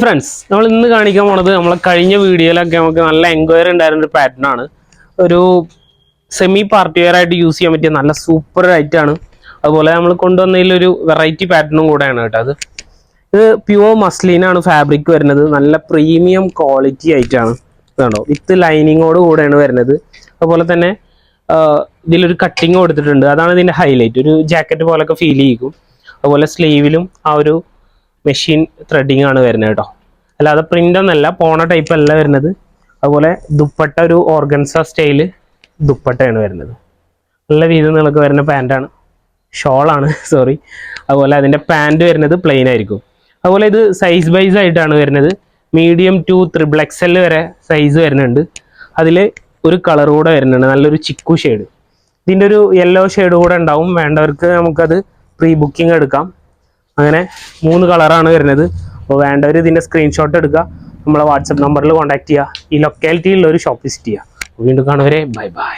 Friends, നമ്മൾ ഇന്ന് കാണിക്കാൻ പോണത് നമ്മളെ കഴിഞ്ഞ വീഡിയോയിലൊക്കെ നമുക്ക് നല്ല എൻക്വയറി ഉണ്ടായിരുന്ന ഒരു പാറ്റേൺ ആണ്. ഒരു സെമി പാർട്ടി വെയർ ആയിട്ട് യൂസ് ചെയ്യാൻ പറ്റിയ നല്ല സൂപ്പർ ഐറ്റാണ്. അതുപോലെ നമ്മൾ കൊണ്ടുവന്നതിലൊരു വെറൈറ്റി പാറ്റേണും കൂടെയാണ് കേട്ടോ. ഇത് പ്യുവർ മസ്ലിനാണ് ഫാബ്രിക് വരുന്നത്. നല്ല പ്രീമിയം ക്വാളിറ്റി ആയിട്ടാണ് ഇതാണോ, വിത്ത് ലൈനിങ്ങോട് കൂടെയാണ് വരുന്നത്. അതുപോലെ തന്നെ ഇതിലൊരു കട്ടിങ് കൊടുത്തിട്ടുണ്ട്, അതാണ് ഇതിൻ്റെ ഹൈലൈറ്റ്. ഒരു ജാക്കറ്റ് പോലൊക്കെ ഫീൽ ചെയ്യും. അതുപോലെ സ്ലീവിലും ആ ഒരു മെഷീൻ ത്രെഡിങ് ആണ് വരുന്നത് കേട്ടോ, അല്ലാതെ പ്രിന്റ് ഒന്നല്ല, പോണ ടൈപ്പ് അല്ല വരുന്നത്. അതുപോലെ ദുപ്പട്ട ഒരു ഓർഗൻസ സ്റ്റൈല് ദുപ്പട്ടയാണ് വരുന്നത്. നല്ല വീതി നീളൊക്കെ വരുന്ന പാൻറ്റാണ്, ഷോളാണ് സോറി. അതുപോലെ അതിൻ്റെ പാൻറ് വരുന്നത് പ്ലെയിൻ ആയിരിക്കും. അതുപോലെ ഇത് സൈസ് വൈസ് ആയിട്ടാണ് വരുന്നത്. മീഡിയം ടു XXL വരെ സൈസ് വരുന്നുണ്ട്. അതിൽ ഒരു കളർ കൂടെ വരുന്നുണ്ട്, നല്ലൊരു ചിക്കു ഷെയ്ഡ്. ഇതിൻ്റെ ഒരു യെല്ലോ ഷെയ്ഡ് കൂടെ ഉണ്ടാവും. വേണ്ടവർക്ക് നമുക്കത് പ്രീ ബുക്കിംഗ് എടുക്കാം. അങ്ങനെ 3 കളറാണ് വരുന്നത്. അപ്പോൾ വേണ്ടവർ ഇതിൻ്റെ സ്ക്രീൻഷോട്ട് എടുക്കുക, നമ്മളെ വാട്സപ്പ് നമ്പറിൽ കോൺടാക്ട് ചെയ്യുക. ഈ ലൊക്കാലിറ്റിയിലുള്ള ഒരു ഷോപ്പ് വിസിറ്റ് ചെയ്യുക. വീണ്ടും കാണുവരെ ബൈ ബൈ.